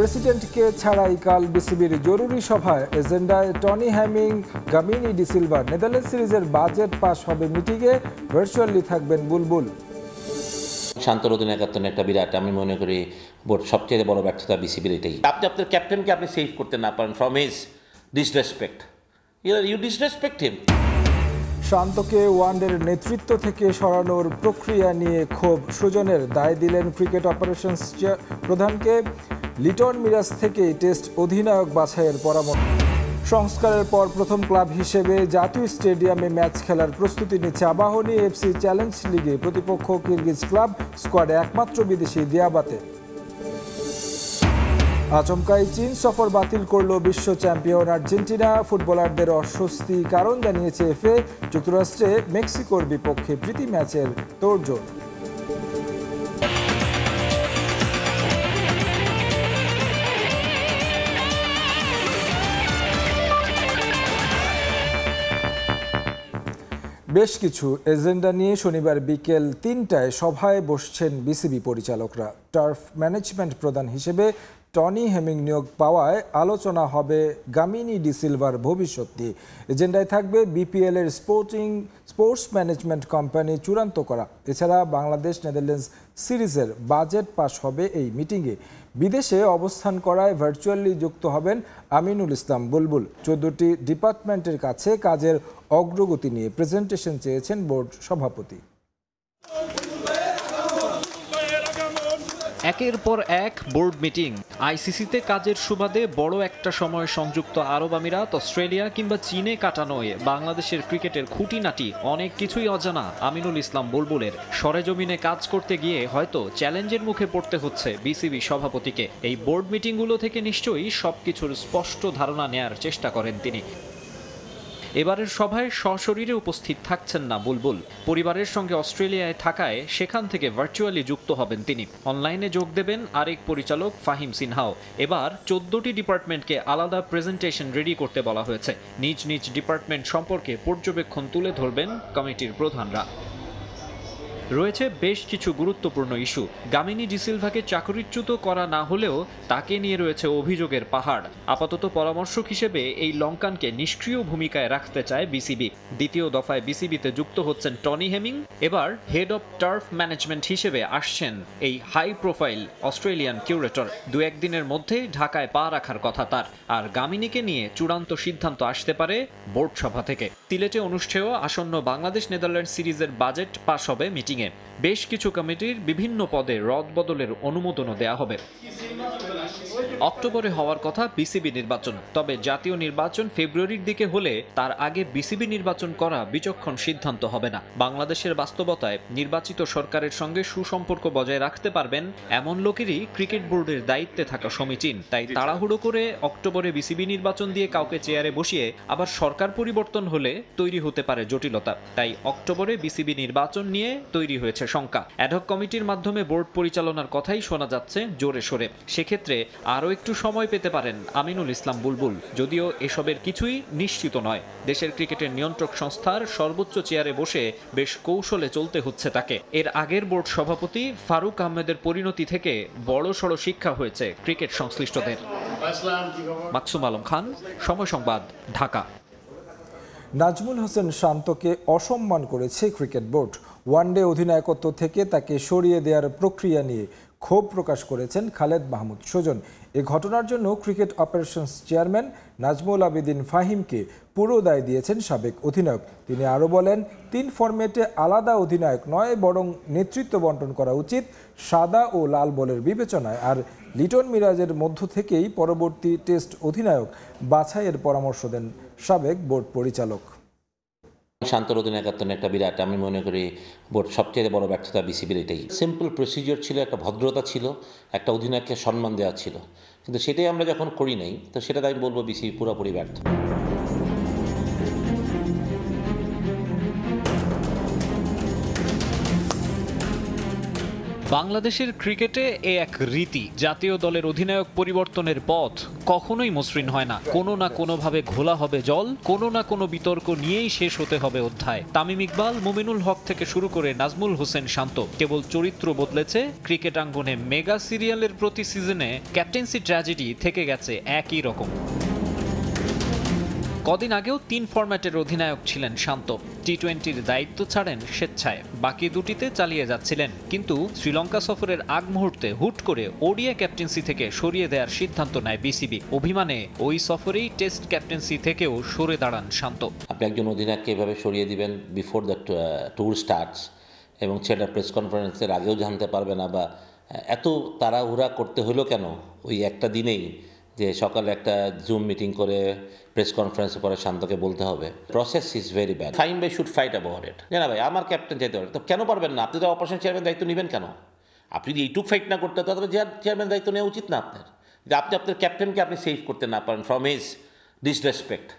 প্রেসিডেন্টকে ছাড়াই কাল বিসিবির জরুরি সভায় এজেন্ডায় Tony Hemming, Gamini de Silva. Netherland সিরিজের বাজেট পাস হবে মিটিংয়ে, ভার্চুয়ালি থাকবেন বুলবুল। শান্তর অধিনায়কত্বের একটা বিরাট, আমি মনে করি বোর্ড সবচেয়ে বড় ব্যর্থতা বিসিবির এটাই। আপনি আপনার ক্যাপ্টেনকে আপনি সেভ করতে না পারেন from his disrespect, you disrespect him. শান্তকে ওয়ানডের নেতৃত্ব থেকে সরানোর প্রক্রিয়া নিয়ে ক্ষোভ সুজনের। দায় দিলেন ক্রিকেট অপারেশনস প্রধানকে। লিটন মিরাজ থেকে টেস্ট অধিনায়ক বাছাইয়ের পরামর্শ। সংস্কারের পর প্রথম ক্লাব হিসেবে জাতীয় স্টেডিয়ামে ম্যাচ খেলার প্রস্তুতি নিচ্ছে আবাহনী। এফসি চ্যালেঞ্জ লিগে প্রতিপক্ষ কিরগিজ ক্লাব, স্কোয়াডে একমাত্র বিদেশি দিয়াবাতে। আচমকাই চীন সফর বাতিল করল বিশ্ব চ্যাম্পিয়ন আর্জেন্টিনা। ফুটবলারদের অস্বস্তি কারণ জানিয়েছে এফএ। যুক্তরাষ্ট্রে মেক্সিকোর বিপক্ষে প্রীতি ম্যাচের তোড়জোড়। বেশ কিছু এজেন্ডা নিয়ে শনিবার বিকেল ৩টায় সভায় বসছেন বিসিবি পরিচালকরা। টার্ফ ম্যানেজমেন্ট প্রধান হিসেবে টনি হ্যামিং নিয়োগ পাওয়ায় আলোচনা হবে গামিনী ডিসিলভার ভবিষ্যৎ নিয়ে। এজেন্ডায় থাকবে বিপিএল এর স্পোর্টস ম্যানেজমেন্ট কোম্পানি চূড়ান্ত করা। এছাড়া বাংলাদেশ নেদারল্যান্ডস সিরিজের বাজেট পাস হবে এই মিটিংয়ে। বিদেশে অবস্থান করায় ভার্চুয়ালি যুক্ত হবেন আমিনুল ইসলাম বুলবুল। 14টি ডিপার্টমেন্টের কাছে কাজের অগ্রগতি নিয়ে প্রেজেন্টেশন চেয়েছেন বোর্ড সভাপতি। একের পর এক বোর্ড মিটিং। আইসিসিতে কাজের সুবাদে বড় একটা সময় সংযুক্ত আরব আমিরাত, অস্ট্রেলিয়া কিংবা চীনে কাটানোয় বাংলাদেশের ক্রিকেটের খুঁটিনাটি অনেক কিছুই অজানা আমিনুল ইসলাম বুলবুলের। সরেজমিনে কাজ করতে গিয়ে হয়তো চ্যালেঞ্জের মুখে পড়তে হচ্ছে বিসিবি সভাপতিকে। এই বোর্ড মিটিংগুলো থেকে নিশ্চয়ই সবকিছুর স্পষ্ট ধারণা নেয়ার চেষ্টা করেন তিনি। এবারের সভায় সশরীরে উপস্থিত থাকছেন না বুলবুল। পরিবারের সঙ্গে অস্ট্রেলিয়ায় থাকায় সেখান থেকে ভার্চুয়ালি যুক্ত হবেন তিনি। অনলাইনে যোগ দেবেন আরেক পরিচালক ফাহিম সিনহাও। এবার 14টি ডিপার্টমেন্টকে আলাদা প্রেজেন্টেশন রেডি করতে বলা হয়েছে। নিজ নিজ ডিপার্টমেন্ট সম্পর্কে পর্যবেক্ষণ তুলে ধরবেন কমিটির প্রধানরা। রয়েছে বেশ কিছু গুরুত্বপূর্ণ ইস্যু। গামিনী ডিসিলভাকে চাকরিচ্যুত করা না হলেও তাকে নিয়ে রয়েছে অভিযোগের পাহাড়। আপাতত পরামর্শক হিসেবে এই লঙ্কানকে নিষ্ক্রিয় ভূমিকায় রাখতে চায় বিসিবি। দ্বিতীয় দফায় বিসিবিতে যুক্ত হচ্ছেন টনি হ্যামিং। এবার হেড অব টার্ফ ম্যানেজমেন্ট হিসেবে আসছেন এই হাই প্রোফাইল অস্ট্রেলিয়ান কিউরেটর। 2-1 দিনের মধ্যেই ঢাকায় পা রাখার কথা তার। আর গামিনীকে নিয়ে চূড়ান্ত সিদ্ধান্ত আসতে পারে বোর্ড সভা থেকে। সিলেটে অনুষ্ঠেয় আসন্ন বাংলাদেশ নেদারল্যান্ড সিরিজের বাজেট পাস হবে মিটিং। বেশ কিছু কমিটির বিভিন্ন পদে রদবদলের অনুমোদনও দেয়া হবে। অক্টোবরে হওয়ার কথা বিসিবি নির্বাচন, তবে জাতীয় নির্বাচন ফেব্রুয়ারির দিকে হলে তার আগে বিসিবি নির্বাচন করা বিচক্ষণ সিদ্ধান্ত হবে না। বাংলাদেশের বাস্তবতায় নির্বাচিত সরকারের সঙ্গে সুসম্পর্ক বজায় রাখতে পারবেন এমন লোকেরই ক্রিকেট বোর্ডের দায়িত্বে থাকা সমীচীন। তাই তাড়াহুড়ো করে অক্টোবরে বিসিবি নির্বাচন দিয়ে কাউকে চেয়ারে বসিয়ে আবার সরকার পরিবর্তন হলে তৈরি হতে পারে জটিলতা। তাই অক্টোবরে বিসিবি নির্বাচন নিয়ে তৈরি হয়েছে শঙ্কা। অ্যাডহক কমিটির মাধ্যমে বোর্ড পরিচালনার কথাই শোনা যাচ্ছে জোরে সোরে। সেক্ষেত্রে আরও একটু সময় পেতে পারেন আমিনুল ইসলাম বুলবুল, যদিও এসবের কিছুই নিশ্চিত নয়। দেশের ক্রিকেটের নিয়ন্ত্রক সংস্থার সর্বোচ্চ চেয়ারে বসে বেশ কৌশলে চলতে হচ্ছে তাকে। এর আগের বোর্ড সভাপতি ফারুক আহমেদের পরিণতি থেকে বড়সড় শিক্ষা হয়েছে ক্রিকেট সংশ্লিষ্টদের। মাকসুম আলম খান, সময় সংবাদ, ঢাকা। নাজমুল হোসেন শান্তকে অসম্মান করেছে ক্রিকেট বোর্ড। ওয়ানডে অধিনায়কত্ব থেকে তাকে সরিয়ে দেওয়ার প্রক্রিয়া নিয়ে ক্ষোভ প্রকাশ করেছেন খালেদ মাহমুদ সুজন। এ ঘটনার জন্য cricket operations chairman Nazmul Abedin ফাহিমকে পুরো দায় দিয়েছেন সাবেক অধিনায়ক। তিনি আরও বলেন, 3 ফরম্যাটে আলাদা অধিনায়ক নয়, বরং নেতৃত্ব বন্টন করা উচিত সাদা ও লাল বলের বিবেচনায়। আর লিটন মিরাজের মধ্য থেকেই পরবর্তী টেস্ট অধিনায়ক বাছাইয়ের পরামর্শ দেন সাবেক বোর্ড পরিচালক। শান্তর অধিনায়কত্বের একটা বিরাট, আমি মনে করি বোর্ড সবচেয়ে বড় ব্যর্থতা বিসিবির এটাই। সিম্পল প্রসিজিওর ছিল, একটা ভদ্রতা ছিল, একটা অধিনায়ককে সম্মান দেওয়া ছিল, কিন্তু সেটাই আমরা যখন করি নাই, তো সেটা আমি বলবো বিসিবি পুরোপুরি ব্যর্থ। বাংলাদেশের ক্রিকেটে এ এক রীতি। জাতীয় দলের অধিনায়ক পরিবর্তনের পথ কখনোই মসৃণ হয় না। কোনো না কোনোভাবে ঘোলা হবে জল, কোনো না কোনো বিতর্ক নিয়েই শেষ হতে হবে অধ্যায়। তামিম ইকবাল, মুমিনুল হক থেকে শুরু করে নাজমুল হোসেন শান্ত, কেবল চরিত্র বদলেছে। ক্রিকেট আঙ্গনে মেগা সিরিয়ালের প্রতি সিজনে ক্যাপ্টেন্সি ট্র্যাজেডি থেকে গেছে একই রকম। কদিন আগেও 3 ফরম্যাটের অধিনায়ক ছিলেন শান্ত। টি-20-র দায়িত্ব ছাড়েন স্বেচ্ছায়, বাকি দুটিতে চালিয়ে যাচ্ছিলেন। কিন্তু শ্রীলঙ্কা সফরের আগ মুহূর্তে হুট করে ওডিআই ক্যাপ্টেন্সি থেকে সরিয়ে দেওয়ার সিদ্ধান্ত নেয় বিসিবি। অভিমানে ওই সফরেই টেস্ট ক্যাপ্টেন্সি থেকেও সরে দাঁড়ান শান্ত। আপনি একজন অধিনায়ককে এভাবে সরিয়ে দিবেন বিফোর দ্য ট্যুর স্টার্টস, এবং সেটা প্রেস কনফারেন্সের আগেও জানতে পারবে না, বা এত তাড়াহুড়া করতে হলো কেন ওই একটা দিনেই, যে সকালে একটা জুম মিটিং করে প্রেস কনফারেন্সে পরে শান্তকে বলতে হবে। Process is very bad. Fine ভাই শুড ফাইট অ্যাবাউট ইট। না ভাই, আমার ক্যাপ্টেন চাইতে পারে, তো কেন পারবেন না? আপনি তো অপারেশন চেয়ারম্যান দায়িত্ব নেবেন কেন? আপনি যদি এইটুক ফাইট না করতে, তাহলে চেয়ারম্যান দায়িত্ব নেওয়া উচিত না আপনার, যে আপনি আপনার ক্যাপ্টেনকে আপনি সেভ করতে না পারেন from his disrespect.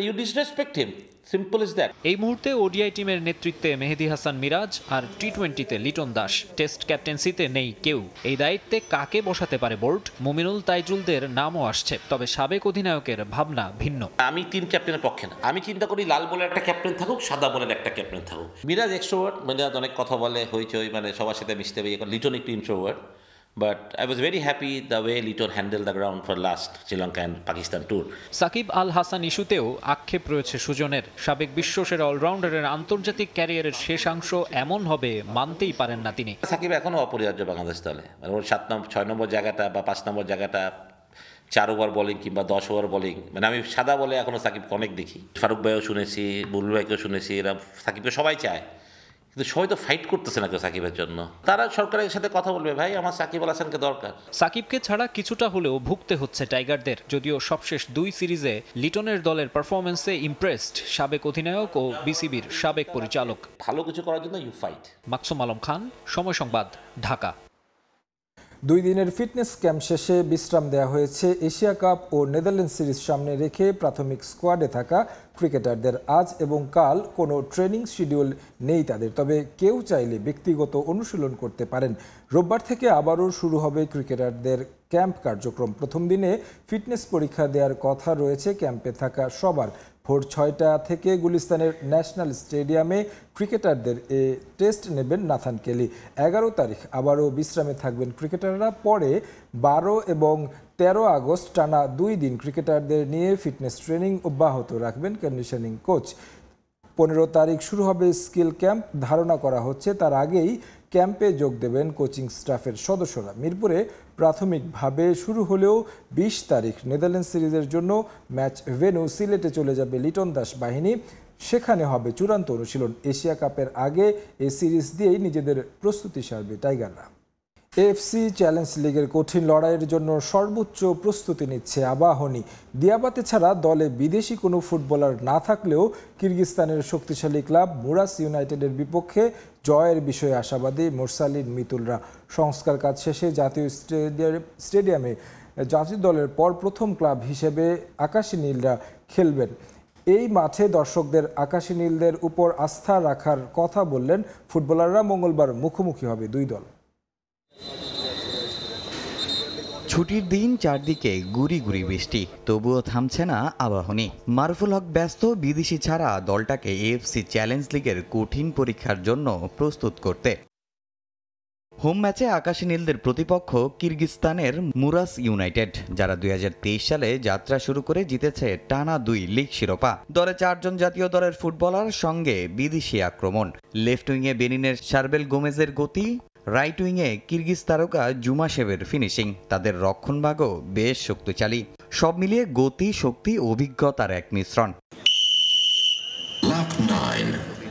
You disrespect him, simple is that. এই মুহূর্তে ওডিআই টিমের নেতৃত্বে মেহেদী হাসান মিরাজ আর টি-20-তে লিটন দাস। টেস্ট ক্যাপ্টেন্সিতে নেই কেউ। এই দায়িত্বে কাকে বসাতে পারে বোর্ড? মুমিনুল, তাইজুলদের নামও আসছে, তবে সাবেক অধিনায়কের ভাবনা ভিন্ন। আমি 3 ক্যাপ্টেনের পক্ষে না। আমি চিন্তা করি লাল বলের একটা ক্যাপ্টেন থাকুক, সাদা বলের একটা ক্যাপ্টেন থাকুক। মিরাজ এক্সট্রোভার্ট, মিরাজ অনেক কথা বলে, হইচই, মানে সবার সাথে মিশতে হবে। লিটন একটু introvert, but I was very happy the way Liton handled the ground for last Sri Lanka and Pakistan tour. Shakib Al Hasan ইস্যুতেও আক্ষেপ রয়েছে সুজনের। সাবেক বিশ্বসেরা অলরাউন্ডারের আন্তর্জাতিক ক্যারিয়ারের শেষাংশ এমন হবে মানতেই পারেন না তিনি। সাকিব এখনও অপরিহার্য বাংলাদেশ দলে, মানে ওর 6 নম্বর জায়গাটা বা 5 নম্বর জায়গাটা 4 ওভার বোলিং কিংবা 10 ওভার বোলিং, মানে আমি সাদা বলে এখনও সাকিবকে অনেক দেখি। ফারুক ভাইও শুনেছি, বুলবুল ভাইকেও শুনেছি, এরা সাকিবকে সবাই চায়, কিন্তু সবাই তো ফাইট করতেছে না কেউ সাকিবের জন্য। তারা সরকারের সাথে কথা বলবে, ভাই আমার সাকিব আল হাসানকে দরকার। সাকিবকে ছাড়া কিছুটা হলেও ভুগতে হচ্ছে টাইগারদের। যদিও সবশেষ 2 সিরিজে লিটনের দলের পারফরমেন্সে ইমপ্রেসড সাবেক অধিনায়ক ও বিসিবির সাবেক পরিচালক। ভালো কিছু করার জন্য ইউ ফাইট। মাকসুম আলম খান, সময় সংবাদ, ঢাকা। 2 দিনের ফিটনেস ক্যাম্প শেষে বিশ্রাম দেওয়া হয়েছে এশিয়া কাপ ও নেদারল্যান্ড সিরিজ সামনে রেখে প্রাথমিক স্কোয়াডে থাকা ক্রিকেটারদের। আজ এবং কাল কোনো ট্রেনিং শিডিউল নেই তাদের, তবে কেউ চাইলে ব্যক্তিগত অনুশীলন করতে পারেন। রোববার থেকে আবারও শুরু হবে ক্রিকেটারদের ক্যাম্প কার্যক্রম। প্রথম দিনে ফিটনেস পরীক্ষা দেওয়ার কথা রয়েছে ক্যাম্পে থাকা সবার। ভোর 6টা থেকে গুলিস্তানের ন্যাশনাল স্টেডিয়ামে ক্রিকেটারদের টেস্ট নেবেন নাথান কেলি। 11 তারিখ আবারও বিশ্রামে থাকবেন ক্রিকেটাররা। পরে 12 এবং 13 আগস্ট টানা 2 দিন ক্রিকেটারদের নিয়ে ফিটনেস ট্রেনিং অব্যাহত রাখবেন কন্ডিশনিং কোচ। 15 তারিখ শুরু হবে স্কিল ক্যাম্প। ধারণা করা হচ্ছে তার আগেই ক্যাম্পে যোগ দেবেন কোচিং স্টাফের সদস্যরা। মিরপুরে প্রাথমিকভাবে শুরু হলেও 20 তারিখ নেদারল্যান্ড সিরিজের জন্য ম্যাচ ভেন্যু সিলেটে চলে যাবে লিটন দাস বাহিনী। সেখানে হবে চূড়ান্ত অনুশীলন। এশিয়া কাপের আগে এই সিরিজ দিয়েই নিজেদের প্রস্তুতি সারবে টাইগাররা। এএফসি চ্যালেঞ্জ লিগের কঠিন লড়াইয়ের জন্য সর্বোচ্চ প্রস্তুতি নিচ্ছে আবাহনী। দিয়াবাতে ছাড়া দলে বিদেশি কোনো ফুটবলার না থাকলেও কিরগিজস্তানের শক্তিশালী ক্লাব মুরাস ইউনাইটেডের বিপক্ষে জয়ের বিষয়ে আশাবাদী মোরসালিন মিতুলরা। সংস্কার কাজ শেষে জাতীয় স্টেডিয়ামে জাতীয় দলের পর প্রথম ক্লাব হিসেবে আকাশী নীলরা খেলবেন। এই মাঠে দর্শকদের আকাশী নীলদের উপর আস্থা রাখার কথা বললেন ফুটবলাররা। মঙ্গলবার মুখোমুখি হবে 2 দল। ছুটির দিন, চারদিকে গুড়ি গুড়ি বৃষ্টি, তবুও থামছে না আবাহনী। মারুফুল হক ব্যস্ত বিদেশি ছাড়া দলটাকে এএফসি চ্যালেঞ্জ লিগের কঠিন পরীক্ষার জন্য প্রস্তুত করতে। হোম ম্যাচে আকাশী নীলদের প্রতিপক্ষ কিরগিজস্তানের মুরাস ইউনাইটেড, যারা 2023 সালে যাত্রা শুরু করে জিতেছে টানা 2 লিগ শিরোপা। দলে 4 জন জাতীয় দলের ফুটবলার, সঙ্গে বিদেশি আক্রমণ। লেফট উইংয়ে বেনিনের শারবেল গোমেজের গতি, রাইট উইংয়ে কিরগিজ তারকা জুমাশেভের ফিনিশিং। তাদের রক্ষণভাগও বেশ শক্তিশালী। সব মিলিয়ে গতি, শক্তি, অভিজ্ঞতার এক মিশ্রণ।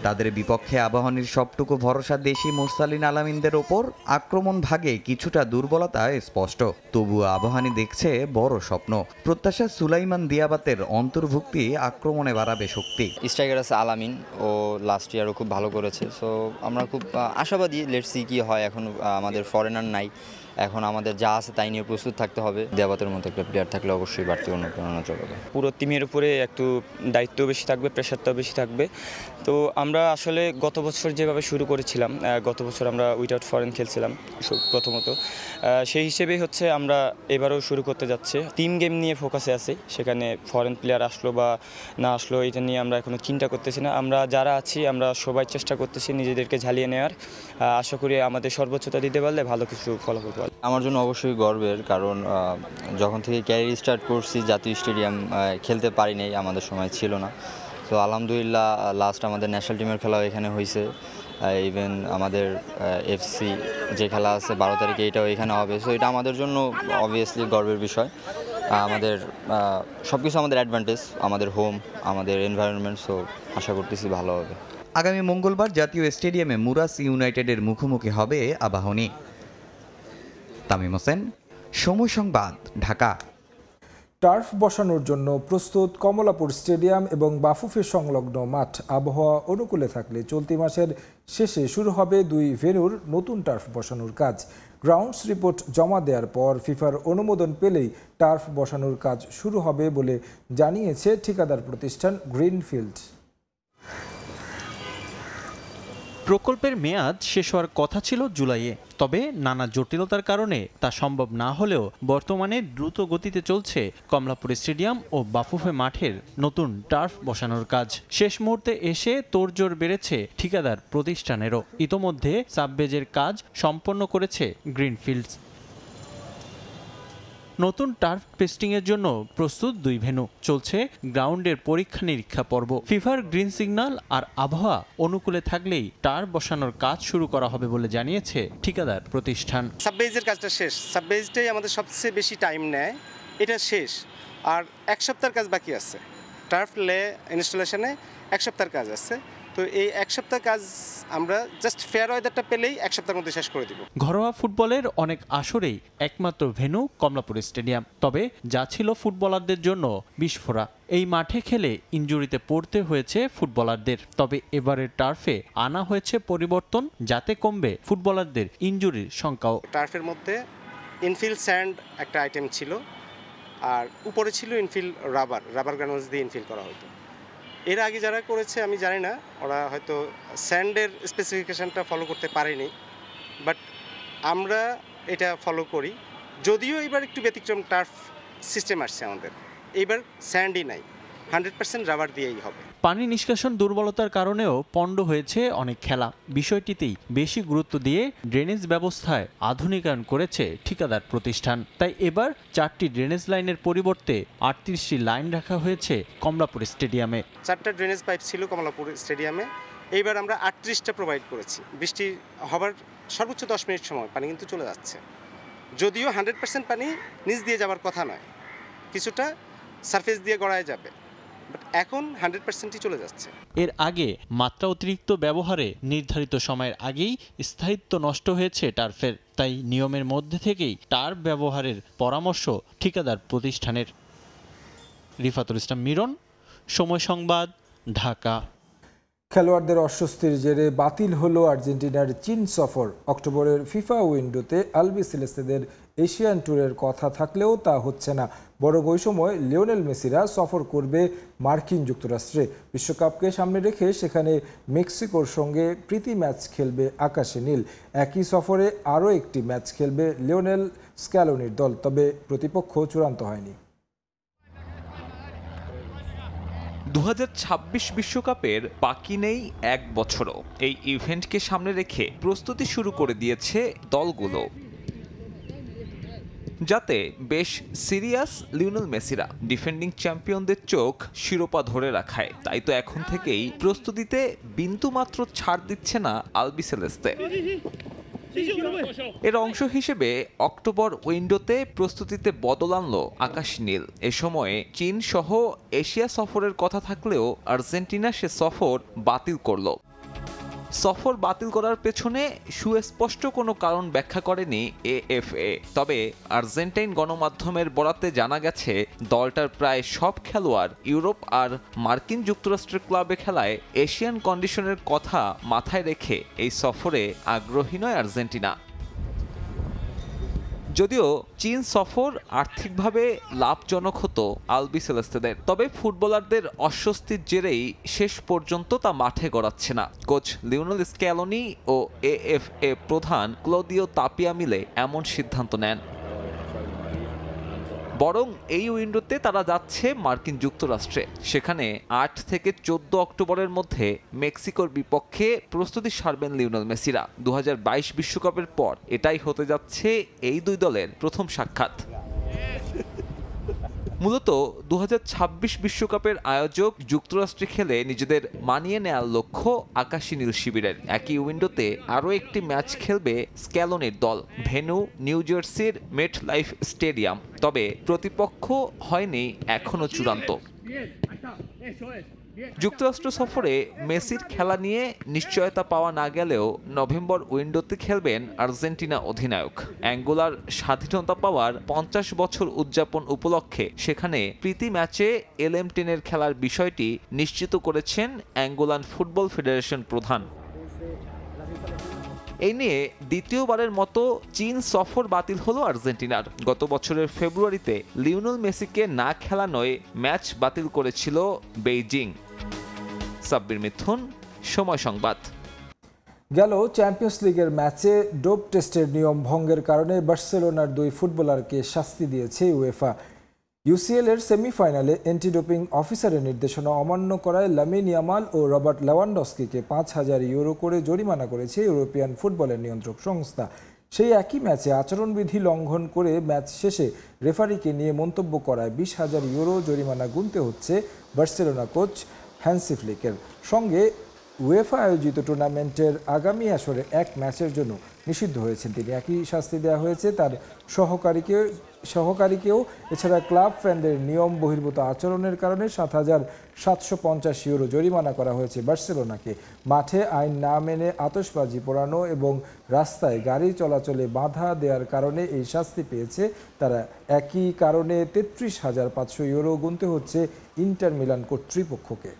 তাদের বিপক্ষে আবাহনীর সবটুকু ভরসা দেশি মোরসালিন আলামিনদের ওপর। আক্রমণ ভাগে কিছুটা দুর্বলতা স্পষ্ট, তবুও আবাহনী দেখছে বড় স্বপ্ন। প্রত্যাশা সুলাইমান দিয়াবাতের অন্তর্ভুক্তি আক্রমণে বাড়াবে শক্তি। স্ট্রাইকার আছে আলামিন, ও লাস্ট ইয়ারও খুব ভালো করেছে, সো আমরা খুব আশাবাদী। লেটস সি কি হয়। এখন আমাদের ফরেনার নাই, এখন আমাদের যা আছে তাই নিয়ে প্রস্তুত থাকতে হবে। দেবাতের মতো একটা প্লেয়ার থাকলে অবশ্যই বাড়তি অনুপ্রেরণা যোগাবে। পুরো টিমের উপরে একটু দায়িত্ব বেশি থাকবে, প্রেশারটাও বেশি থাকবে। তো আমরা আসলে গত বছর যেভাবে শুরু করেছিলাম, গত বছর আমরা উইদাউট ফরেন খেলছিলাম প্রথমত, সেই হিসেবেই হচ্ছে আমরা এবারেও শুরু করতে যাচ্ছি। টিম গেম নিয়ে ফোকাসে আছি, সেখানে ফরেন প্লেয়ার আসলো বা না আসলো এটা নিয়ে আমরা এখনো চিন্তা করতেছি না। আমরা যারা আছি আমরা সবাই চেষ্টা করতেছি নিজেদেরকে ঝালিয়ে নেওয়ার। আশা করি আমাদের সর্বোচ্চতা দিতে পারলে ভালো কিছু ফলাফল পাবো। আমার জন্য অবশ্যই গর্বের, কারণ যখন থেকে ক্যারিয়ার স্টার্ট করছি জাতীয় স্টেডিয়াম খেলতে পারি নাই, আমাদের সময় ছিল না। তো আলহামদুলিল্লাহ লাস্ট আমাদের ন্যাশনাল টিমের খেলাও এখানে হয়েছে। ইভেন আমাদের এফসি যে খেলা আছে 12 তারিখে, এটাও এখানে হবে। সো এটা আমাদের জন্য অবভিয়াসলি গর্বের বিষয়। আমাদের সব কিছু আমাদের অ্যাডভান্টেজ, আমাদের হোম, আমাদের এনভায়রনমেন্ট। সো আশা করতেছি ভালো হবে। আগামী মঙ্গলবার জাতীয় স্টেডিয়ামে মুরাস ইউনাইটেডের মুখোমুখি হবে আবাহনী। তামিম হোসেন, সময় সংবাদ, ঢাকা। টার্ফ বসানোর জন্য প্রস্তুত কমলাপুর স্টেডিয়াম এবং বাফুফে সংলগ্ন মাঠ। আবহাওয়া অনুকূলে থাকলে চলতি মাসের শেষে শুরু হবে 2 ভেন্যুর নতুন টার্ফ বসানোর কাজ। গ্রাউন্ডস রিপোর্ট জমা দেওয়ার পর ফিফার অনুমোদন পেলেই টার্ফ বসানোর কাজ শুরু হবে বলে জানিয়েছে ঠিকাদার প্রতিষ্ঠান গ্রিনফিল্ড। প্রকল্পের মেয়াদ শেষ হওয়ার কথা ছিল জুলাইয়ে, তবে নানা জটিলতার কারণে তা সম্ভব না হলেও বর্তমানে দ্রুত গতিতে চলছে কমলাপুর স্টেডিয়াম ও বাফুফে মাঠের নতুন টার্ফ বসানোর কাজ। শেষ মুহূর্তে এসে তোড়জোড় বেড়েছে ঠিকাদার প্রতিষ্ঠানেরও। ইতোমধ্যে সাববেজের কাজ সম্পন্ন করেছে গ্রিনফিল্ডস। নতুন টার্ফ টেস্টিংয়ের জন্য প্রস্তুত 2 ভেন্যু। চলছে গ্রাউন্ডের পরীক্ষা নিরীক্ষা পর্ব। ফিফার গ্রিন সিগন্যাল আর আবহাওয়া অনুকূলে থাকলেই টার্ফ বসানোর কাজ শুরু করা হবে বলে জানিয়েছে ঠিকাদার প্রতিষ্ঠান। সাববেজের কাজটা শেষ, সাববেজটাই আমাদের সবচেয়ে বেশি টাইম নেয়, এটা শেষ। আর 1 সপ্তাহের কাজ বাকি আছে। টার্ফ লে ইনস্টলেশনে 1 সপ্তাহের কাজ আছে। তো এই 1 সপ্তাহ কাজ আমরা জাস্ট ফেয়ার ওয়েদারটা পেলেই 1 সপ্তাহের মধ্যে শেষ করে দিব। ঘরোয়া ফুটবলের অনেক আসরেই একমাত্র ভেন্যু কমলাপুর স্টেডিয়াম, তবে যা ছিল ফুটবলারদের জন্য বিস্ফোরা। এই মাঠে খেলে ইনজুরিতে পড়তে হয়েছে ফুটবলারদের। তবে এবারের টার্ফে আনা হয়েছে পরিবর্তন, যাতে কমবে ফুটবলারদের ইনজুরির সংখ্যাও। টার্ফের মধ্যে ইনফিল স্যান্ড একটা আইটেম ছিল, আর উপরে ছিল ইনফিল রাবার গ্রানুলস দিয়ে ইনফিল করা হতো। এর আগে যারা করেছে আমি জানি না, ওরা হয়তো স্যান্ডের স্পেসিফিকেশানটা ফলো করতে পারেনি, বাট আমরা এটা ফলো করি। যদিও এবার একটু ব্যতিক্রম টার্ফ সিস্টেম আসছে আমাদের, এইবার স্যান্ডই নাই, 100% রাবার দিয়েই হবে। পানি নিষ্কাশন দুর্বলতার কারণেও পণ্ড হয়েছে অনেক খেলা। বিষয়টিতেই বেশি গুরুত্ব দিয়ে ড্রেনেজ ব্যবস্থায় আধুনিকায়ন করেছে ঠিকাদার প্রতিষ্ঠান। তাই এবার 4টি ড্রেনেজ লাইনের পরিবর্তে 38টি লাইন রাখা হয়েছে কমলাপুর স্টেডিয়ামে। 4টা ড্রেনেজ পাইপ ছিল কমলাপুর স্টেডিয়ামে, এইবার আমরা 38টা প্রোভাইড করেছি। বৃষ্টি হবার সর্বোচ্চ 10 মিনিট সময় পানি কিন্তু চলে যাচ্ছে। যদিও 100% পানি নিচ দিয়ে যাওয়ার কথা নয়, কিছুটা সারফেস দিয়ে গড়ায় যাবে, বাট এখন 100%ই চলে যাচ্ছে। এর আগে মাত্রা অতিরিক্ত ব্যবহারে নির্ধারিত সময়ের আগেই স্থায়িত্ব নষ্ট হয়েছে টার্ফের। তাই নিয়মের মধ্যে থেকেই টার্ফ ব্যবহারের পরামর্শ ঠিকাদার প্রতিষ্ঠানের। রিফাতুল ইসলাম মিরন, সময় সংবাদ, ঢাকা। খেলোয়াড়দের অস্বস্তির জেরে বাতিল হলো আর্জেন্টিনার চীন সফর। অক্টোবরের ফিফা উইন্ডোতে আলবিসেলেস্তেদের এশিয়ান ট্যুরের কথা থাকলেও তা হচ্ছে না। বরং ওই সময় লিওনেল মেসিরা সফর করবে মার্কিন যুক্তরাষ্ট্রে। বিশ্বকাপকে সামনে রেখে সেখানে মেক্সিকোর সঙ্গে প্রীতি ম্যাচ খেলবে আকাশে নীল। একই সফরে আরও একটি ম্যাচ খেলবে লিওনেল স্ক্যালোনির দল, তবে প্রতিপক্ষ চূড়ান্ত হয়নি। 2026 বিশ্বকাপের বাকি নেই 1 বছরও। এই ইভেন্টকে সামনে রেখে প্রস্তুতি শুরু করে দিয়েছে দলগুলো, যাতে বেশ সিরিয়াস লিওনেল মেসিরা। ডিফেন্ডিং চ্যাম্পিয়নদের চোখ শিরোপা ধরে রাখায়, তাই তো এখন থেকেই প্রস্তুতিতে বিন্দুমাত্র ছাড় দিচ্ছে না আলবিসেলেস্তে। এর অংশ হিসেবে অক্টোবর উইন্ডোতে প্রস্তুতিতে বদল আনলো আকাশ নীল। এ সময়ে চীন সহ এশিয়া সফরের কথা থাকলেও আর্জেন্টিনা সে সফর বাতিল করলো। সফর বাতিল করার পেছনে সুস্পষ্ট কোনো কারণ ব্যাখ্যা করেনি এএফএ। তবে আর্জেন্টাইন গণমাধ্যমের বরাতে জানা গেছে দলটার প্রায় সব খেলোয়াড় ইউরোপ আর মার্কিন যুক্তরাষ্ট্রের ক্লাবে খেলায় এশিয়ান কন্ডিশনের কথা মাথায় রেখে এই সফরে আগ্রহী নয় আর্জেন্টিনা। যদিও চীন সফর আর্থিকভাবে লাভজনক হতো আলবিসেলেস্তেদের, তবে ফুটবলারদের অস্বস্তির জেরেই শেষ পর্যন্ত তা মাঠে গড়াচ্ছে না। কোচ লিওনেল স্ক্যালোনি ও এএফএ প্রধান ক্লদিও তাপিয়া মিলে এমন সিদ্ধান্ত নেন। বরং এই উইন্ডোতে তারা যাচ্ছে মার্কিন যুক্তরাষ্ট্রে। সেখানে 8 থেকে 14 অক্টোবরের মধ্যে মেক্সিকোর বিপক্ষে প্রস্তুতি সারবেন লিওনেল মেসিরা। 2022 বিশ্বকাপের পর এটাই হতে যাচ্ছে এই দুই দলের প্রথম সাক্ষাৎ। মূলত 2026 বিশ্বকাপের আয়োজক যুক্তরাষ্ট্রে খেলে নিজেদের মানিয়ে নেয়ার লক্ষ্য আকাশী নীল শিবিরের। একই উইন্ডোতে আরও একটি ম্যাচ খেলবে স্ক্যালোনির দল, ভেন্যু নিউ জার্সির মেট লাইফ স্টেডিয়াম। তবে প্রতিপক্ষ হয়নি এখনও চূড়ান্ত। যুক্তরাষ্ট্র সফরে মেসির খেলা নিয়ে নিশ্চয়তা পাওয়া না গেলেও নভেম্বর উইন্ডোতে খেলবেন আর্জেন্টিনা অধিনায়ক। অ্যাঙ্গোলার স্বাধীনতা পাওয়ার 50 বছর উদযাপন উপলক্ষে সেখানে প্রীতি ম্যাচে LM10-এর খেলার বিষয়টি নিশ্চিত করেছেন অ্যাঙ্গোলান ফুটবল ফেডারেশন প্রধান। এই নিয়ে দ্বিতীয়বারের মতো চীন সফর বাতিল হলো আর্জেন্টিনার। গত বছরের ফেব্রুয়ারিতে লিওনেল মেসিকে না খেলানোয় ম্যাচ বাতিল করেছিল বেইজিং। সাব্বির মিথুন, সময় সংবাদ। গেল চ্যাম্পিয়ন্স লিগের ম্যাচে ডোপ টেস্টের নিয়ম ভঙ্গের কারণে বার্সেলোনার 2 ফুটবলারকে শাস্তি দিয়েছে উয়েফা। UCL এর সেমিফাইনালে অ্যান্টি ডোপিং অফিসারের নির্দেশনা অমান্য করায় লামিন ইয়ামাল ও রবার্ট লেভানডস্কিকে 5,000 ইউরো করে জরিমানা করেছে ইউরোপিয়ান ফুটবলের নিয়ন্ত্রক সংস্থা। সেই একই ম্যাচে আচরণবিধি লঙ্ঘন করে ম্যাচ শেষে রেফারিকে নিয়ে মন্তব্য করায় 20,000 ইউরো জরিমানা গুনতে হচ্ছে বার্সেলোনা কোচ হ্যান্সি ফ্লিকের। সঙ্গে উয়েফা আয়োজিত টুর্নামেন্টের আগামী আসরে এক ম্যাচের জন্য নিষিদ্ধ হয়েছেন তিনি। একই শাস্তি দেওয়া হয়েছে তার সহকারীকেও। এছাড়া ক্লাব ফ্যানদের নিয়ম বহির্ভূত আচরণের কারণে 7,750 ইউরো জরিমানা করা হয়েছে বার্সেলোনাকে। মাঠে আইন না মেনে আতশবাজি পোড়ানো এবং রাস্তায় গাড়ি চলাচলে বাধা দেওয়ার কারণে এই শাস্তি পেয়েছে তারা। একই কারণে 33,500 ইউরো গুনতে হচ্ছে ইন্টার মিলান কর্তৃপক্ষকে।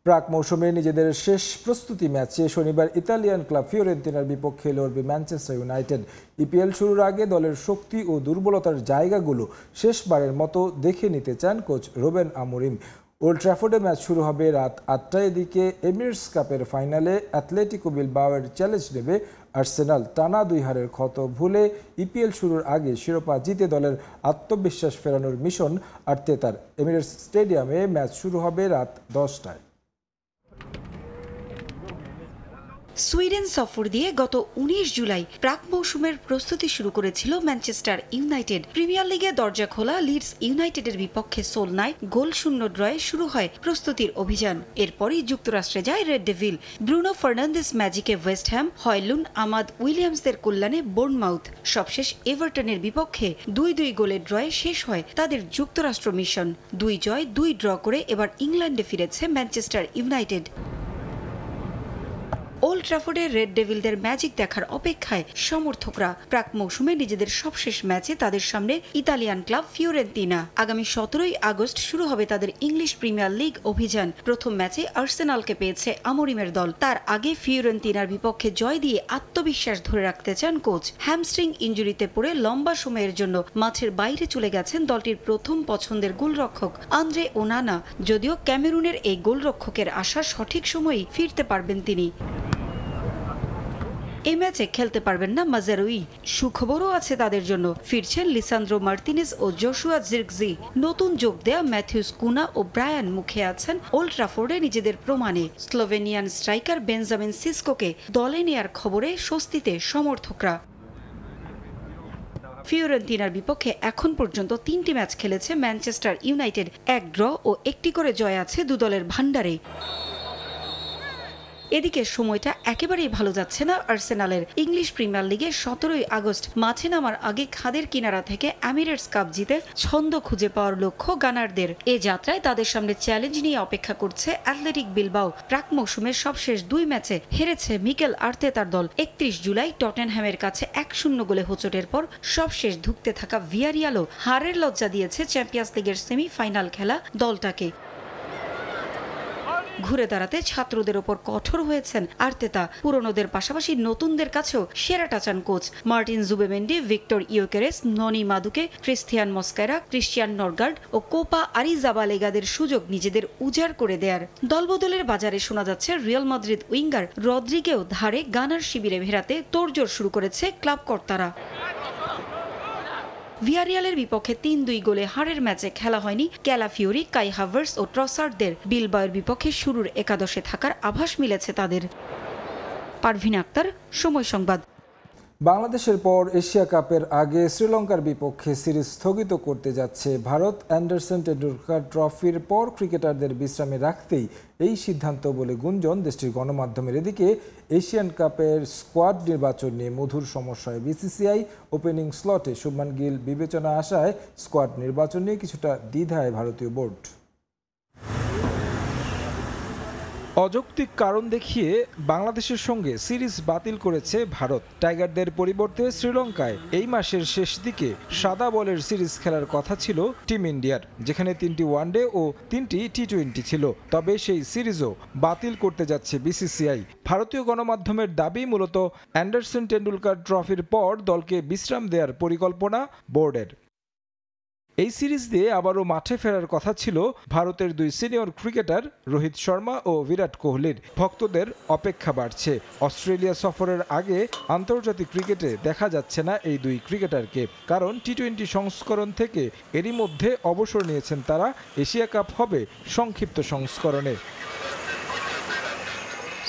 প্রাক মৌসুমে নিজেদের শেষ প্রস্তুতি ম্যাচে শনিবার ইতালিয়ান ক্লাব ফিওরেন্তিনার বিপক্ষে লড়বে ম্যানচেস্টার ইউনাইটেড। EPL শুরুর আগে দলের শক্তি ও দুর্বলতার জায়গাগুলো শেষবারের মতো দেখে নিতে চান কোচ রুবেন আমোরিম। ওল্ড ট্র্যাফোর্ডে ম্যাচ শুরু হবে রাত 8টায়। এদিকে এমিরেটস কাপের ফাইনালে অ্যাথলেটিকো বিলবাওয়ের চ্যালেঞ্জ নেবে আর্সেনাল। টানা 2 হারের ক্ষত ভুলে EPL শুরুর আগে শিরোপা জিতে দলের আত্মবিশ্বাস ফেরানোর মিশন আর্তেতার। এমিরেটস স্টেডিয়ামে ম্যাচ শুরু হবে রাত 10টায়। সুইডেন সফর দিয়ে গত 19 জুলাই প্রাক মৌসুমের প্রস্তুতি শুরু করেছিল ম্যানচেস্টার ইউনাইটেড। প্রিমিয়ার লিগে দরজা খোলা লিডস ইউনাইটেডের বিপক্ষে সোলনায় গোলশূন্য ড্রয়ে শুরু হয় প্রস্তুতির অভিযান। এরপরই যুক্তরাষ্ট্রে যায় রেড ডেভিল। ব্রুনো ফার্নান্দেস ম্যাজিকে ওয়েস্ট হ্যাম, হয়লুন আমাদ উইলিয়ামসদের কল্যাণে বোর্নমাউথ। সবশেষ এভারটনের বিপক্ষে 2-2 গোলের ড্রয়ে শেষ হয় তাদের যুক্তরাষ্ট্র মিশন। 2 জয় 2 ড্র করে এবার ইংল্যান্ডে ফিরেছে ম্যানচেস্টার ইউনাইটেড। ওল্ড ট্র্যাফোর্ডে রেড ডেভিলদের ম্যাজিক দেখার অপেক্ষায় সমর্থকরা। প্রাক মৌসুমে নিজেদের সবশেষ ম্যাচে তাদের সামনে ইতালিয়ান ক্লাব ফিওরেন্তিনা। আগামী 17 আগস্ট শুরু হবে তাদের ইংলিশ প্রিমিয়ার লিগ অভিযান। প্রথম ম্যাচে আর্সেনালকে পেয়েছে আমোরিমের দল। তার আগে ফিওরেন্তিনার বিপক্ষে জয় দিয়ে আত্মবিশ্বাস ধরে রাখতে চান কোচ। হ্যামস্ট্রিং ইনজুরিতে পড়ে লম্বা সময়ের জন্য মাঠের বাইরে চলে গেছেন দলটির প্রথম পছন্দের গোলরক্ষক আন্দ্রে ওনানা। যদিও ক্যামেরুনের এই গোলরক্ষকের আশা সঠিক সময়েই ফিরতে পারবেন তিনি। এই ম্যাচে খেলতে পারবেন না মাজারুই। সুখবরও আছে তাদের জন্য, ফিরছেন লিসান্দ্রো মার্তিনেজ ও জোশুয়া জিরকজি। নতুন যোগ দেয়া ম্যাথিউস কুনা ও ব্রায়ান মুখে আছেন ওল্ড ট্র্যাফোর্ডে নিজেদের প্রমাণে। স্লোভেনিয়ান স্ট্রাইকার বেঞ্জামিন সিসকোকে দলে নেয়ার খবরে স্বস্তিতে সমর্থকরা। ফিওরেন্তিনার বিপক্ষে এখন পর্যন্ত 3টি ম্যাচ খেলেছে ম্যানচেস্টার ইউনাইটেড। 1 ড্র ও 1টি করে জয় আছে দু দলের ভান্ডারে। এদিকে সময়টা একেবারেই ভালো যাচ্ছে না আর্সেনালের। ইংলিশ প্রিমিয়ার লিগে 17 আগস্ট মাঠে নামার আগে খাদের কিনারা থেকে এমিরেটস কাপ জিতে ছন্দ খুঁজে পাওয়ার লক্ষ্য গানারদের। এ যাত্রায় তাদের সামনে চ্যালেঞ্জ নিয়ে অপেক্ষা করছে অ্যাথলেটিক বিলবাও। প্রাক মৌসুমের সবশেষ 2 ম্যাচে হেরেছে মিকেল আর্তেতার দল। 31 জুলাই টটেনহ্যামের কাছে 1-0 গোলে হোঁচটের পর সবশেষ ধুঁকতে থাকা ভিয়ারিয়ালও হারের লজ্জা দিয়েছে চ্যাম্পিয়ন্স লিগের সেমিফাইনাল খেলা দলটাকে। ঘুরে দাঁড়াতে ছাত্রদের ওপর কঠোর হয়েছেন আর্তেতা। পুরনোদের পাশাপাশি নতুনদের কাছেও সেরাটা চান কোচ। মার্টিন জুবেমেন্ডি, ভিক্টর ইয়োকেরেস, ননি মাদুকে, ক্রিস্টিয়ান মস্কেরা, ক্রিস্টিয়ান নরগার্ড ও কোপা আরিজাবালেগাদের সুযোগ নিজেদের উজাড় করে দেয়ার। দলবদলের বাজারে শোনা যাচ্ছে রিয়াল মাদ্রিদ উইঙ্গার রদ্রিগেও ধারে গানার শিবিরে ভেড়াতে তোড়জোড় শুরু করেছে ক্লাব কর্তারা। ভিয়ারিয়ালের বিপক্ষে ৩-২ গোলে হারের ম্যাচে খেলা হয়নি ক্যালাফিওরি, কাই হাভার্টস ও ট্রসার্ডদের। বিলবাওয়ের বিপক্ষে শুরুর একাদশে থাকার আভাস মিলেছে তাদের। পারভিন আক্তার, সময় সংবাদ। বাংলাদেশের পর এশিয়া কাপের আগে শ্রীলঙ্কার বিপক্ষে সিরিজ স্থগিত করতে যাচ্ছে ভারত। অ্যান্ডারসন টেন্ডুলকার ট্রফির পর ক্রিকেটারদের বিশ্রামে রাখতেই এই সিদ্ধান্ত বলে গুঞ্জন দেশটির গণমাধ্যমের। এদিকে এশিয়ান কাপের স্কোয়াড নির্বাচন নিয়ে মধুর সমস্যায় বিসিসিআই। ওপেনিং স্লটে শুভমান গিল বিবেচনা আসায় স্কোয়াড নির্বাচন নিয়ে কিছুটা দ্বিধায় ভারতীয় বোর্ড। অযৌক্তিক কারণ দেখিয়ে বাংলাদেশের সঙ্গে সিরিজ বাতিল করেছে ভারত। টাইগারদের পরিবর্তে শ্রীলঙ্কায় এই মাসের শেষ দিকে সাদা বলের সিরিজ খেলার কথা ছিল টিম ইন্ডিয়ার, যেখানে 3টি ওয়ানডে ও 3টি টি-20 ছিল। তবে সেই সিরিজও বাতিল করতে যাচ্ছে বিসিসিআই। ভারতীয় গণমাধ্যমের দাবি, মূলত অ্যান্ডারসন টেন্ডুলকার ট্রফির পর দলকে বিশ্রাম দেওয়ার পরিকল্পনা বোর্ডের। এই সিরিজ দিয়ে আবারও মাঠে ফেরার কথা ছিল ভারতের 2 সিনিয়র ক্রিকেটার রোহিত শর্মা ও বিরাট কোহলির। ভক্তদের অপেক্ষা বাড়ছে। অস্ট্রেলিয়া সফরের আগে আন্তর্জাতিক ক্রিকেটে দেখা যাচ্ছে না এই 2 ক্রিকেটারকে, কারণ টি-20 সংস্করণ থেকে এরই মধ্যে অবসর নিয়েছেন তারা। এশিয়া কাপ হবে সংক্ষিপ্ত সংস্করণে।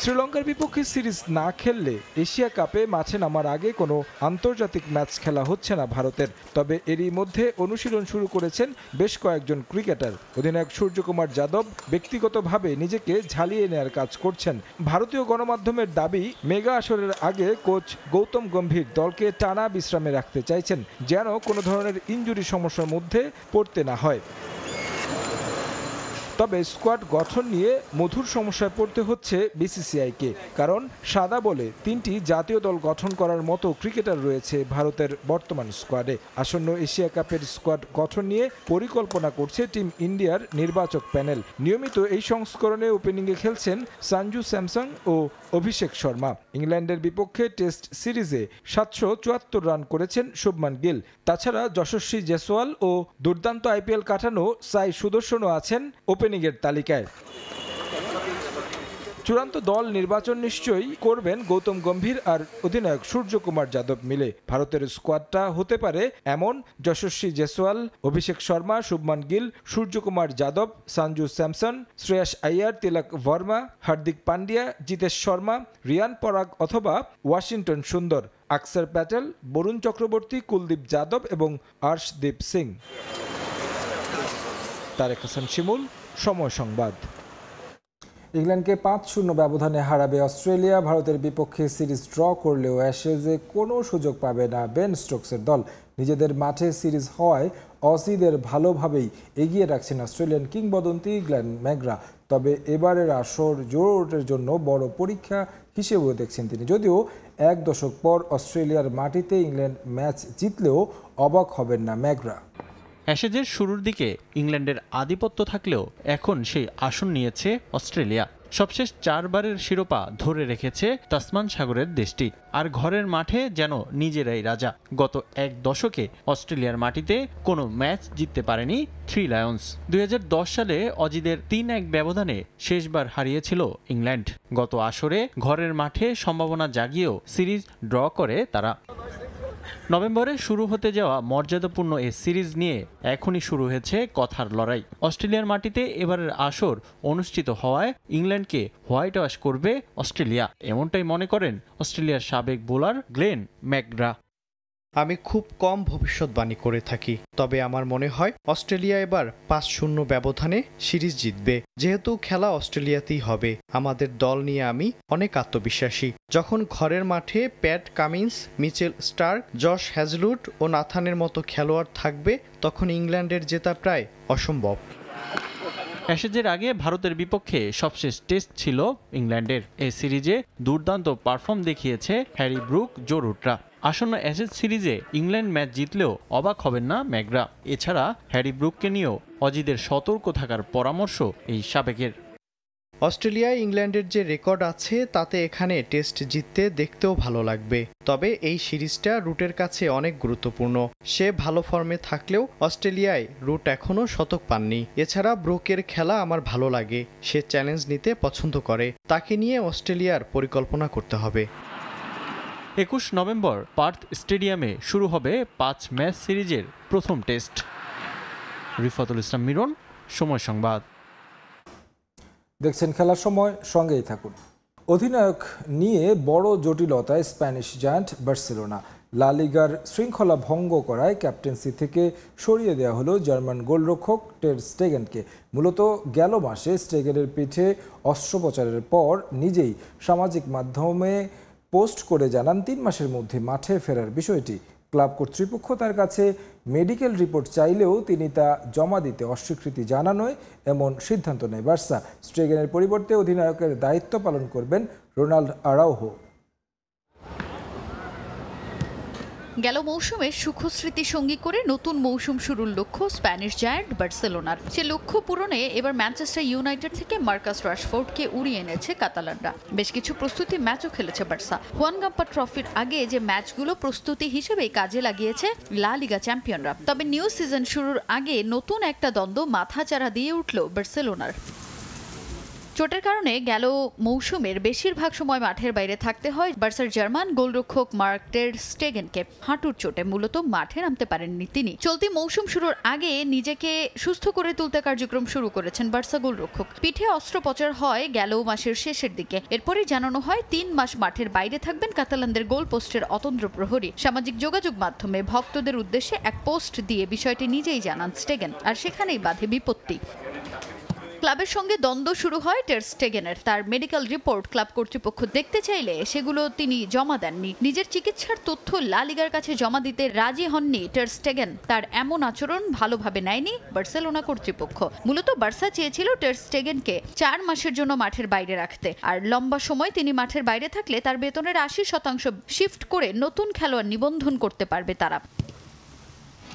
শ্রীলঙ্কার বিপক্ষে সিরিজ না খেললে এশিয়া কাপে মাঠে নামার আগে কোনো আন্তর্জাতিক ম্যাচ খেলা হচ্ছে না ভারতের। তবে এরই মধ্যে অনুশীলন শুরু করেছেন বেশ কয়েকজন ক্রিকেটার। অধিনায়ক সূর্যকুমার যাদব ব্যক্তিগতভাবে নিজেকে ঝালিয়ে নেয়ার কাজ করছেন। ভারতীয় গণমাধ্যমের দাবি, মেগা আসরের আগে কোচ গৌতম গম্ভীর দলকে টানা বিশ্রামে রাখতে চাইছেন, যেন কোনো ধরনের ইনজুরি সমস্যার মধ্যে পড়তে না হয়। তবে স্কোয়াড গঠন নিয়ে মধুর সমস্যায় পড়তে হচ্ছে বিসিসিআইকে, কারণ সাদা বলে 3টি জাতীয় দল গঠন করার মতো ক্রিকেটার রয়েছে ভারতের বর্তমান স্কোয়াডে। আসন্ন এশিয়া কাপের স্কোয়াড গঠন নিয়ে পরিকল্পনা করছে টিম ইন্ডিয়ার নির্বাচক প্যানেল। নিয়মিত এই সংস্করণে ওপেনিংয়ে খেলছেন সঞ্জু স্যামসন ও অভিষেক শর্মা। ইংল্যান্ডের বিপক্ষে টেস্ট সিরিজে 774 রান করেছেন শুভমান গিল। তাছাড়া যশস্বী জয়সওয়াল ও দুর্দান্ত আইপিএল কাটানো সাই সুদর্শনও আছেন ওপেনিংয়ের তালিকায়। চূড়ান্ত দল নির্বাচন নিশ্চয়ই করবেন গৌতম গম্ভীর আর অধিনায়ক সূর্যকুমার যাদব মিলে। ভারতের স্কোয়াডটা হতে পারে এমন: যশস্বী জয়সওয়াল, অভিষেক শর্মা, শুভমান গিল, সূর্যকুমার যাদব, সঞ্জু স্যামসন, শ্রেয়াস আইয়ার, তিলক ভার্মা, হার্দিক পান্ডিয়া, জিতেশ শর্মা, রিয়ান পরাগ অথবা ওয়াশিংটন সুন্দর, আকসার প্যাটেল, বরুণ চক্রবর্তী, কুলদীপ যাদব এবং আর্শদীপ সিং। তারেক হাসান শিমুল, সময় সংবাদ। ইংল্যান্ডকে 5-0 ব্যবধানে হারাবে অস্ট্রেলিয়া। ভারতের বিপক্ষে সিরিজ ড্র করলেও অ্যাশেজে কোনো সুযোগ পাবে না বেন স্টোকসের দল। নিজেদের মাঠে সিরিজ হওয়ায় অসিদের ভালোভাবেই এগিয়ে রাখছেন অস্ট্রেলিয়ান কিংবদন্তি গ্লেন ম্যাকগ্রা। তবে এবারের আসর জোড়ের জন্য বড় পরীক্ষা হিসেবেও দেখছেন তিনি। যদিও 1 দশক পর অস্ট্রেলিয়ার মাটিতে ইংল্যান্ড ম্যাচ জিতলেও অবাক হবেন না ম্যাকগ্রা। অ্যাশেজের শুরুর দিকে ইংল্যান্ডের আধিপত্য থাকলেও এখন সেই আসন নিয়েছে অস্ট্রেলিয়া। সবশেষ 4 বারের শিরোপা ধরে রেখেছে তাসমান সাগরের দেশটি, আর ঘরের মাঠে যেন নিজেরাই রাজা। গত 1 দশকে অস্ট্রেলিয়ার মাটিতে কোনো ম্যাচ জিততে পারেনি থ্রি লায়ন্স। 2010 সালে অজিদের 3-1 ব্যবধানে শেষবার হারিয়েছিল ইংল্যান্ড। গত আসরে ঘরের মাঠে সম্ভাবনা জাগিয়েও সিরিজ ড্র করে তারা। নভেম্বরে শুরু হতে যাওয়া মর্যাদাপূর্ণ এই সিরিজ নিয়ে এখনই শুরু হয়েছে কথার লড়াই। অস্ট্রেলিয়ার মাটিতে এবারের আসর অনুষ্ঠিত হওয়ায় ইংল্যান্ডকে হোয়াইট ওয়াশ করবে অস্ট্রেলিয়া, এমনটাই মনে করেন অস্ট্রেলিয়ার সাবেক বোলার গ্লেন ম্যাকগ্রা। আমি খুব কম ভবিষ্যৎবাণী করে থাকি, তবে আমার মনে হয় অস্ট্রেলিয়া এবার 5-0 ব্যবধানে সিরিজ জিতবে। যেহেতু খেলা অস্ট্রেলিয়াতেই হবে, আমাদের দল নিয়ে আমি অনেক আত্মবিশ্বাসী। যখন ঘরের মাঠে Pat Cummins, Mitchell Starc, Josh Hazlewood ও নাথানের মতো খেলোয়াড় থাকবে, তখন ইংল্যান্ডের জেতা প্রায় অসম্ভব। অ্যাশেজের আগে ভারতের বিপক্ষে সবশেষ টেস্ট ছিল ইংল্যান্ডের। এই সিরিজে দুর্দান্ত পারফর্ম দেখিয়েছে হ্যারি ব্রুক, জো রুটরা। আসন্ন অ্যাশেজ সিরিজে ইংল্যান্ড ম্যাচ জিতলেও অবাক হবেন না ম্যাকগ্রা। এছাড়া হ্যারি ব্রুককে নিয়েও অজিদের সতর্ক থাকার পরামর্শ এই সাবেকের। অস্ট্রেলিয়ায় ইংল্যান্ডের যে রেকর্ড আছে তাতে এখানে টেস্ট জিততে দেখতেও ভালো লাগবে। তবে এই সিরিজটা রুটের কাছে অনেক গুরুত্বপূর্ণ। সে ভালো ফর্মে থাকলেও অস্ট্রেলিয়ায় রুট এখনও শতক পাননি। এছাড়া ব্রুকের খেলা আমার ভালো লাগে, সে চ্যালেঞ্জ নিতে পছন্দ করে, তাকে নিয়ে অস্ট্রেলিয়ার পরিকল্পনা করতে হবে। 21 নভেম্বর পার্থ স্টেডিয়ামে শুরু হবে 5 ম্যাচ সিরিজের প্রথম টেস্ট। রিফাতুল ইসলাম মিরন, সময় সংবাদ। দেখছেন খেলার সময়, সঙ্গেই থাকুন। অধিনায়ক নিয়ে বড় জটিলতায় স্প্যানিশ জায়ান্ট বার্সেলোনা। লা লিগার শৃঙ্খলা ভঙ্গ করায় ক্যাপ্টেন্সি থেকে সরিয়ে দেওয়া হলো জার্মান গোলরক্ষক টের স্টেগেনকে। মূলত গেল মাসে স্টেগেনের পিঠে অস্ত্রোপচারের পর নিজেই সামাজিক মাধ্যমে পোস্ট করে জানান 3 মাসের মধ্যে মাঠে ফেরার বিষয়টি। ক্লাব কর্তৃপক্ষ তার কাছে মেডিকেল রিপোর্ট চাইলেও তিনি তা জমা দিতে অস্বীকৃতি জানানোয় এমন সিদ্ধান্ত নেয় বার্সা। স্টেগেনের পরিবর্তে অধিনায়কের দায়িত্ব পালন করবেন রোনাল্ড আরাউহো। গেল মৌসুমে সুখস্মৃতি সঙ্গী করে নতুন মৌসুম শুরুর লক্ষ্য স্প্যানিশ জায়ান্ট বার্সেলোনার। সে লক্ষ্য পূরণে এবার ম্যানচেস্টার ইউনাইটেড থেকে মার্কাস রাশফোর্ডকে উড়িয়ে এনেছে কাতালানরা। বেশ কিছু প্রস্তুতি ম্যাচও খেলেছে বার্সা। হুয়ান গাম্পা ট্রফির আগে যে ম্যাচগুলো প্রস্তুতি হিসেবেই কাজে লাগিয়েছে লা লিগা চ্যাম্পিয়নরা। তবে নিউ সিজন শুরুর আগে নতুন একটা দ্বন্দ্ব মাথাচাড়া দিয়ে উঠল বার্সেলোনার। চোটের কারণে গেল মৌসুমের বেশিরভাগ সময় মাঠের বাইরে থাকতে হয় বার্সার জার্মান গোলরক্ষক মার্ক টের স্টেগেনকে। হাঁটুর চোটে মূলত মাঠে নামতে পারেননি তিনি। চলতি মৌসুম শুরুর আগে নিজেকে সুস্থ করে তুলতে কার্যক্রম শুরু করেছেন বার্সা গোলরক্ষক। পিঠে অস্ত্রোপচার হয় গেল মাসের শেষের দিকে। এরপরই জানানো হয় 3 মাস মাঠের বাইরে থাকবেন কাতালানদের গোল পোস্টের অতন্দ্র প্রহরী। সামাজিক যোগাযোগ মাধ্যমে ভক্তদের উদ্দেশ্যে এক পোস্ট দিয়ে বিষয়টি নিজেই জানান স্টেগেন, আর সেখানেই বাধে বিপত্তি। ক্লাবের সঙ্গে দ্বন্দ্ব শুরু হয় টের স্টেগেনের। তার মেডিকেল রিপোর্ট ক্লাব কর্তৃপক্ষ দেখতে চাইলে সেগুলো তিনি জমা দেননি। নিজের চিকিৎসার তথ্য লা লিগার কাছে জমা দিতে রাজি হননি টের স্টেগেন। তার এমন আচরণ ভালোভাবে নেয়নি বার্সেলোনা কর্তৃপক্ষ। মূলত বার্সা চেয়েছিল টের স্টেগেনকে 4 মাসের জন্য মাঠের বাইরে রাখতে, আর লম্বা সময় তিনি মাঠের বাইরে থাকলে তার বেতনের 80% শিফট করে নতুন খেলোয়াড় নিবন্ধন করতে পারবে তারা।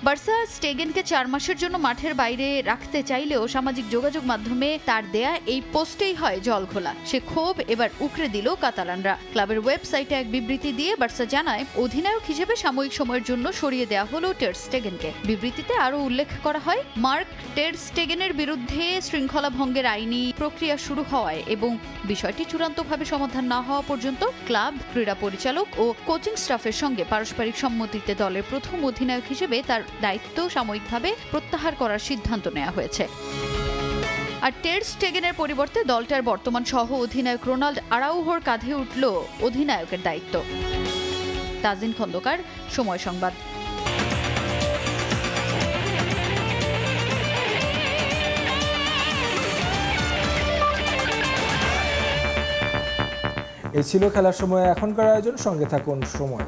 বার্সা স্টেগেনকে 4 মাসের জন্য মাঠের বাইরে রাখতে চাইলেও সামাজিক যোগাযোগ মাধ্যমে তার দেয়া এই পোস্টেই হয় জল ঘোলা। সে ক্ষোভ এবার উকড়ে দিল কাতালানরা। ক্লাবের ওয়েবসাইটে এক বিবৃতি দিয়ে বার্সা জানায়, অধিনায়ক হিসেবে সাময়িক সময়ের জন্য সরিয়ে দেওয়া হলো টের স্টেগেনকে। বিবৃতিতে আরও উল্লেখ করা হয়, মার্ক টের স্টেগেনের বিরুদ্ধে শৃঙ্খলা ভঙ্গের আইনি প্রক্রিয়া শুরু হওয়ায় এবং বিষয়টি চূড়ান্তভাবে সমাধান না হওয়া পর্যন্ত ক্লাব, ক্রীড়া পরিচালক ও কোচিং স্টাফের সঙ্গে পারস্পরিক সম্মতিতে দলের প্রথম অধিনায়ক হিসেবে তার দায়িত্ব সাময়িকভাবে প্রত্যাহার করার সিদ্ধান্ত নেওয়া হয়েছে। আর টের স্টেগেনের পরিবর্তে দলটার বর্তমান সহ অধিনায়ক রোনাল্ড আরাউহোর কাঁধে উঠল অধিনায়কের দায়িত্ব। তাজিন খন্দকার, সময় সংবাদ। এই ছিল খেলার সময় এখনকার আয়োজন। সঙ্গে থাকুন সময়।